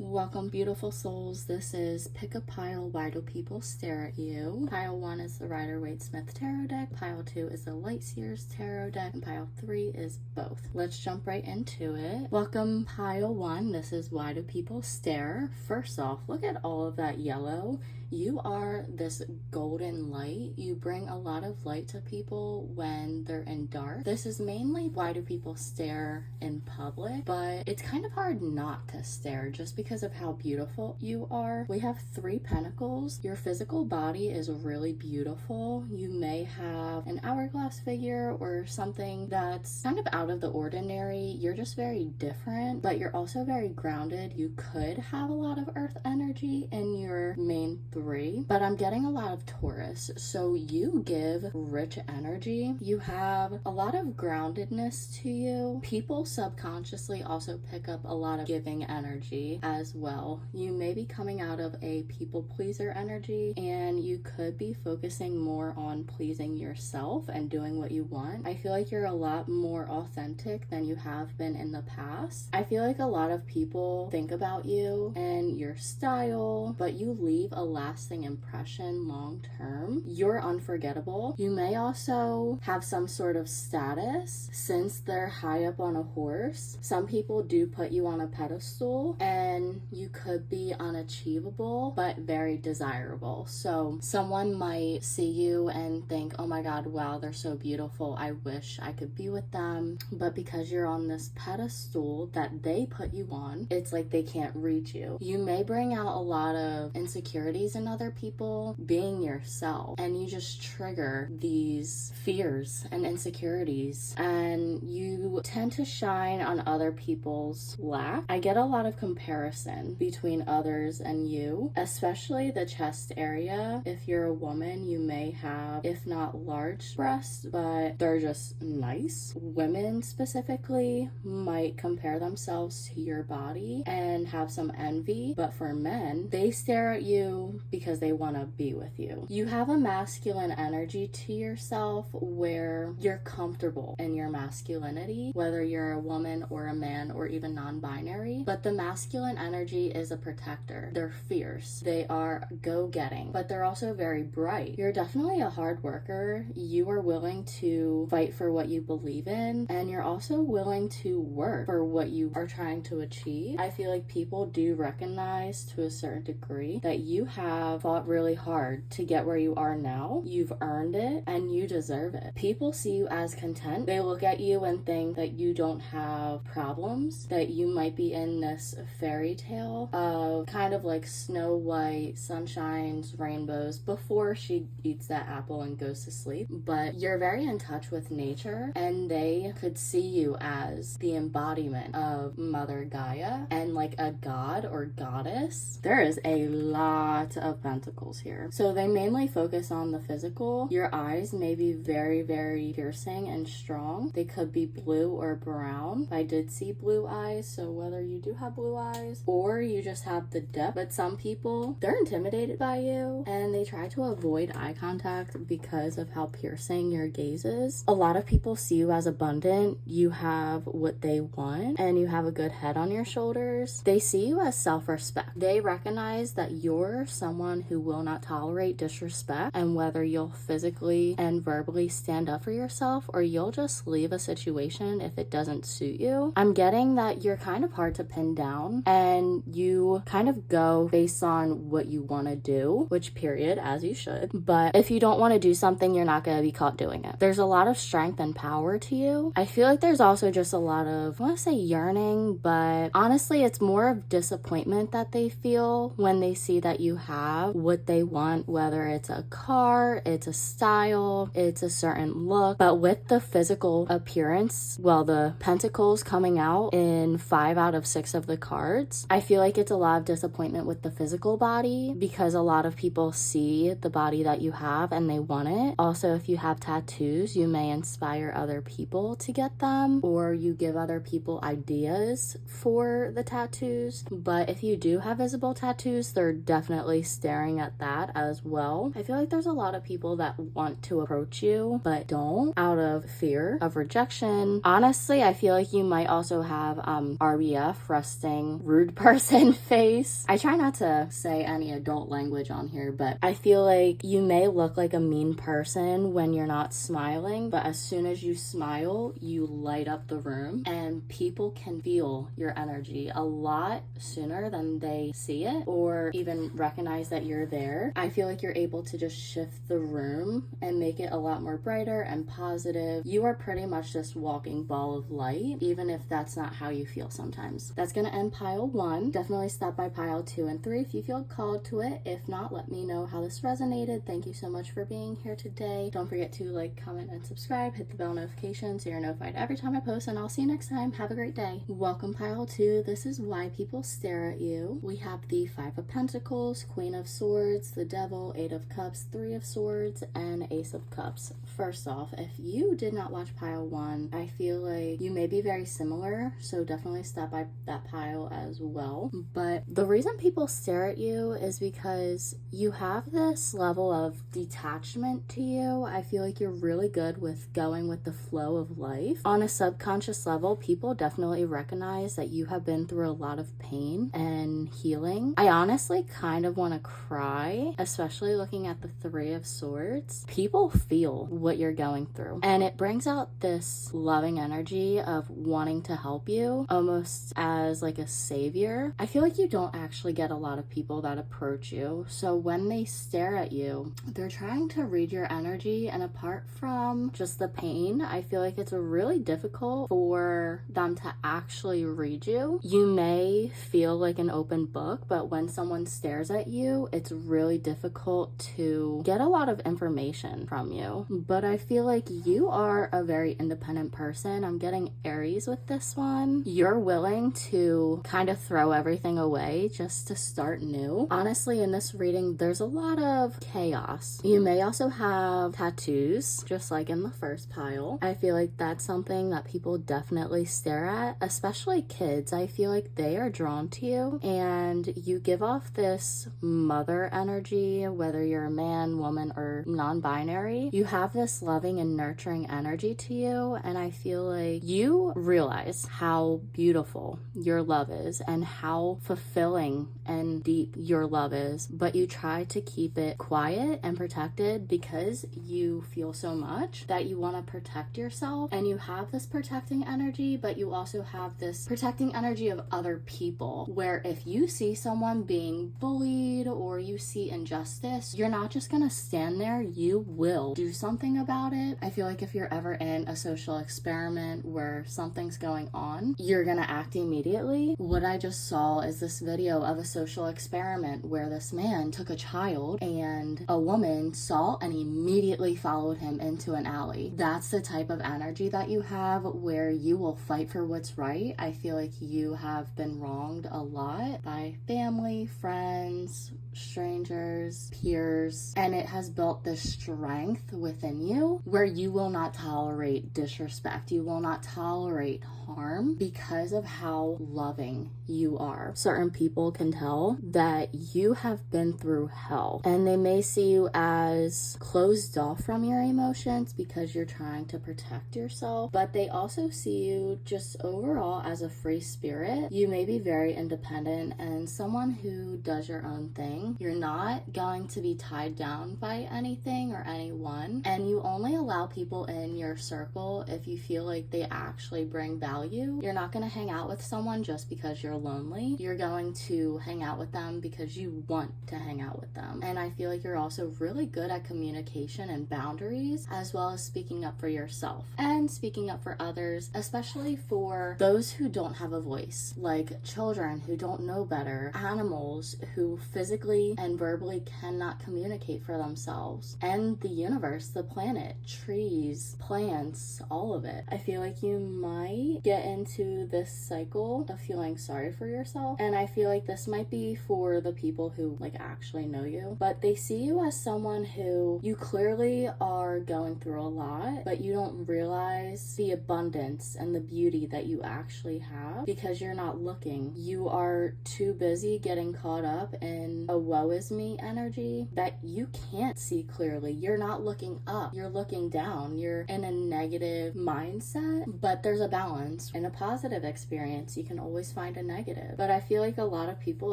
Welcome, beautiful souls. This is Pick a Pile, Why Do People Stare at You? Pile 1 is the Rider-Waite-Smith Tarot deck, Pile 2 is the Lightseers Tarot deck, and Pile 3 is both. Let's jump right into it. Welcome, Pile 1. This is Why Do People Stare? First off, look at all of that yellow. You are this golden light. You bring a lot of light to people when they're in dark. This is mainly why do people stare in public, but it's kind of hard not to stare just because of how beautiful you are. We have 3 pentacles. Your physical body is really beautiful. You may have an hourglass figure or something that's kind of out of the ordinary. You're just very different, but you're also very grounded. You could have a lot of earth energy in your main 3, but I'm getting a lot of Taurus. So you give rich energy. You have a lot of groundedness to you. People subconsciously also pick up a lot of giving energy as well. You may be coming out of a people pleaser energy, and you could be focusing more on pleasing yourself and doing what you want. I feel like you're a lot more authentic than you have been in the past. I feel like a lot of people think about you and your style, but you leave a lasting impression long term. You're unforgettable. You may also have some sort of status since they're high up on a horse. Some people do put you on a pedestal, and you could be unachievable but very desirable. So someone might see you and think, oh my god, wow, they're so beautiful, I wish I could be with them. But because you're on this pedestal that they put you on, it's like they can't reach you. You may bring out a lot of insecurities in other people being yourself, and you just trigger these fears and insecurities, and you tend to shine on other people's lack. I get a lot of comparison between others and you, especially the chest area. If you're a woman, you may have, if not large breasts, but they're just nice. Women specifically might compare themselves to your body and have some envy, but for men, they stare at you because they want to be with you. You have a masculine energy to yourself where you're comfortable in your masculinity, whether you're a woman or a man or even non-binary, but the masculine energy is a protector. They're fierce. They are go-getting, but they're also very bright. You're definitely a hard worker. You are willing to fight for what you believe in, and you're also willing to work for what you are trying to achieve. I feel like people do recognize to a certain degree that you have fought really hard to get where you are now. You've earned it and you deserve it. People see you as content. They look at you and think that you don't have problems, that you might be in this fairy tale of kind of like Snow White, sunshines, rainbows before she eats that apple and goes to sleep. But you're very in touch with nature, and they could see you as the embodiment of Mother Gaia and like a god or goddess. There is a lot of pentacles here. So they mainly focus on the physical. Your eyes may be very, very piercing and strong. They could be blue or brown. I did see blue eyes, so whether you do have blue eyes or you just have the depth. But some people, they're intimidated by you and they try to avoid eye contact because of how piercing your gaze is. A lot of people see you as abundant. You have what they want and you have a good head on your shoulders. They see you as self-respect. They recognize that you're someone who will not tolerate disrespect, and whether you'll physically and verbally stand up for yourself or you'll just leave a situation if it doesn't suit you. I'm getting that you're kind of hard to pin down and you kind of go based on what you want to do, which period, as you should. But if you don't want to do something, you're not going to be caught doing it. There's a lot of strength and power to you. I feel like there's also just a lot of, I want to say yearning, but honestly, it's more of disappointment that they feel when they see that you have what they want, whether it's a car, it's a style, it's a certain look. But with the physical appearance, well, the pentacles coming out in 5 out of 6 of the cards, I feel like it's a lot of disappointment with the physical body because a lot of people see the body that you have and they want it. Also, if you have tattoos, you may inspire other people to get them, or you give other people ideas for the tattoos. But if you do have visible tattoos, they're definitely staring at that as well. I feel like there's a lot of people that want to approach you but don't, out of fear of rejection. Honestly, I feel like you might also have RBF, resting rude person face. I try not to say any adult language on here, but I feel like you may look like a mean person when you're not smiling, but as soon as you smile, you light up the room and people can feel your energy a lot sooner than they see it or even recognize that you're there. I feel like you're able to just shift the room and make it a lot more brighter and positive. You are pretty much this walking ball of light, even if that's not how you feel sometimes. That's gonna end pile 1. Definitely stop by pile 2 and 3 if you feel called to it. If not, let me know how this resonated. Thank you so much for being here today. Don't forget to like, comment, and subscribe. Hit the bell notification so you're notified every time I post, and I'll see you next time. Have a great day. Welcome pile 2. This is why people stare at you. We have the 5 of Pentacles, Queen of Swords, the Devil, 8 of Cups, 3 of Swords, and Ace of Cups. First off, if you did not watch pile 1, I feel like you may be very similar, so definitely stop by that pile as well. But the reason people stare at you is because you have this level of detachment to you. I feel like you're really good with going with the flow of life. On a subconscious level, people definitely recognize that you have been through a lot of pain and healing. I honestly kind of want to cry, especially looking at the 3 of Swords. People feel what you're going through, and it brings out this loving energy of wanting to help you, almost as like a savior. I feel like you don't actually get a lot of people that approach you, so when they stare at you, they're trying to read your energy, and apart from just the pain, I feel like it's really difficult for them to actually read you. You may feel like an open book, but when someone stares at you, it's really difficult to get a lot of information from you. But I feel like you are a very independent person. I'm getting Aries with this one. You're willing to kind of throw everything away just to start new. Honestly, in this reading, there's a lot of chaos. You may also have tattoos, just like in the first pile. I feel like that's something that people definitely stare at, especially kids. I feel like they are drawn to you, and you give off this mother energy, whether you're a man, woman, or non-binary. You have this loving and nurturing energy to you, and I feel like you realize how beautiful your love is and how fulfilling and deep your love is, but you try to keep it quiet and protected because you feel so much that you want to protect yourself, and you have this protecting energy, but you also have this protecting energy of other people, where if you see someone being bullied or you see injustice, you're not just gonna stand there, you will do something about it. I feel like if you're ever in a social experiment where something's going on, you're gonna act immediately. What I just saw is this video of a social experiment where this man took a child and a woman saw and immediately followed him into an alley. That's the type of energy that you have, where you will fight for what's right. I feel like you have been wronged a lot by family, friends, strangers, peers, and it has built this strength within you where you will not tolerate disrespect. You will not tolerate harm because of how loving you are. Certain people can tell that you have been through hell, and they may see you as closed off from your emotions because you're trying to protect yourself, but they also see you just overall as a free spirit. You may be very independent and someone who does your own thing. You're not going to be tied down by anything or anyone, and you only allow people in your circle if you feel like they actually bring value. You're not going to hang out with someone just because you're lonely. You're going to hang out with them because you want to hang out with them. And I feel like you're also really good at communication and boundaries, as well as speaking up for yourself and speaking up for others, especially for those who don't have a voice, like children who don't know better, animals who physically and verbally cannot communicate for themselves, and the universe, the planet, trees, plants, all of it. I feel like you might get into this cycle of feeling sorry for yourself. And I feel like this might be for the people who like actually know you, but they see you as someone who you clearly are going through a lot, but you don't realize the abundance and the beauty that you actually have because you're not looking. You are too busy getting caught up in a woe is me energy that you can't see clearly. You're not looking up, you're looking down. You're in a negative mindset, but there's a balance. In a positive experience, you can always find a negative. But I feel like a lot of people,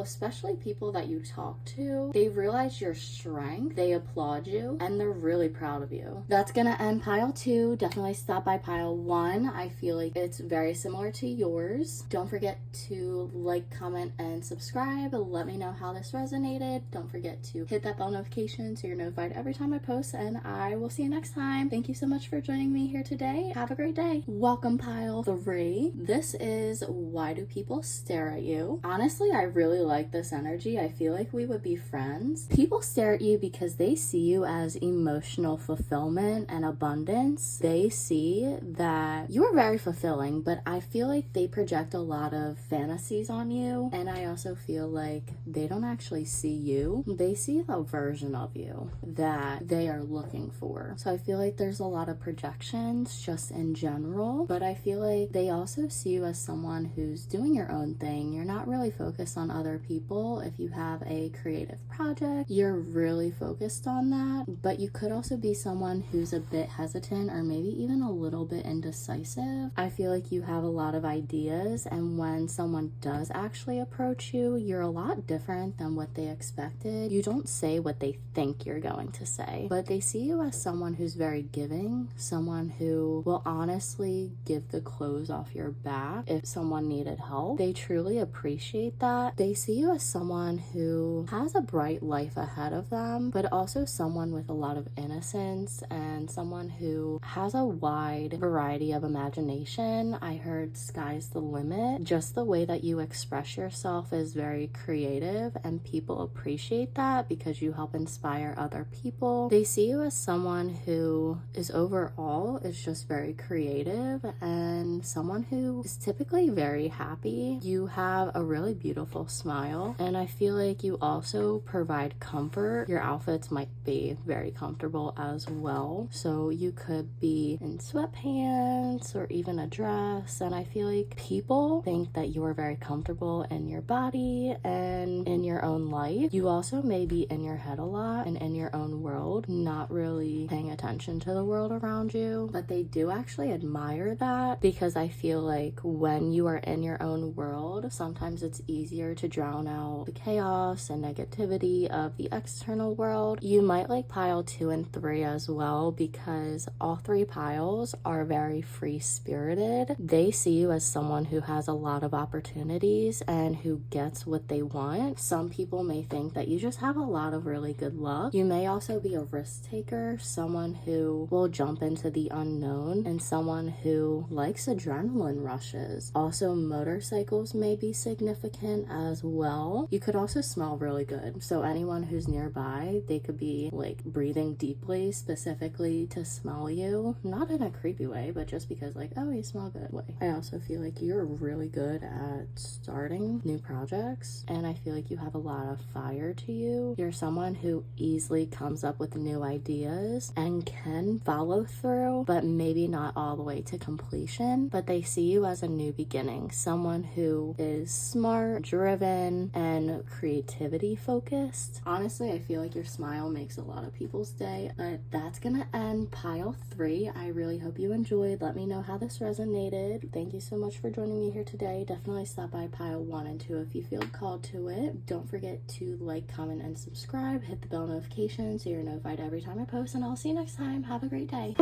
especially people that you talk to, they realize your strength, they applaud you, and they're really proud of you. That's gonna end pile 2. Definitely stop by pile 1. I feel like it's very similar to yours. Don't forget to like, comment, and subscribe. Let me know how this resonated. Don't forget to hit that bell notification so you're notified every time I post, and I will see you next time. Thank you so much for joining me here today. Have a great day. Welcome pile 3. This is why do people stare at you? Honestly, I really like this energy. I feel like we would be friends. People stare at you because they see you as emotional fulfillment and abundance. They see that you are very fulfilling, but I feel like they project a lot of fantasies on you, and I also feel like they don't actually see you. They see the version of you that they are looking for. So I feel like there's a lot of projections just in general, but I feel like they also see you as someone who's doing your own thing. You're not really focused on other people. If you have a creative project, you're really focused on that, but you could also be someone who's a bit hesitant or maybe even a little bit indecisive. I feel like you have a lot of ideas, and when someone does actually approach you, you're a lot different than what they expected. You don't say what they think you're going to say, but they see you as someone who's very giving, someone who will honestly give the clothes off your back if someone needed help. They truly appreciate that. They see you as someone who has a bright life ahead of them, but also someone with a lot of innocence and someone who has a wide variety of imagination. I heard sky's the limit. Just the way that you express yourself is very creative, and people appreciate that because you help inspire other people. They see you as someone who is overall is just very creative and someone who is typically very happy. You have a really beautiful smile, and I feel like you also provide comfort. Your outfits might be very comfortable as well, so you could be in sweatpants or even a dress, and I feel like people think that you are very comfortable in your body and in your own life. You also may be in your head a lot and in your own world, not really paying attention to the world around you, but they do actually admire that because I feel like when you are in your own world, sometimes it's easier to drown out the chaos and negativity of the external world. You might like pile 2 and 3 as well because all 3 piles are very free-spirited. They see you as someone who has a lot of opportunities and who gets what they want. Some people may think that you just have a lot of really good luck. You may also be a risk taker, someone who will jump into the unknown, and someone who likes adrenaline rushes. Also, motorcycles may be significant as well. You could also smell really good. So anyone who's nearby, they could be like breathing deeply specifically to smell you. Not in a creepy way, but just because like, oh, you smell good way. I also feel like you're really good at starting new projects, and I feel like you have a lot of fire to you. You're someone who easily comes up with new ideas and can follow through, but maybe not all the way to completion, but they see you as a new beginning, someone who is smart, driven, and creativity focused. Honestly, I feel like your smile makes a lot of people's day, but that's gonna end pile 3. I really hope you enjoyed. Let me know how this resonated. Thank you so much for joining me here today. Definitely stop by pile 1 and 2 if you feel called to it. Don't forget to like, comment, and subscribe. Hit the bell notification so you're notified every time I post, and I'll see you next time. Have a great day.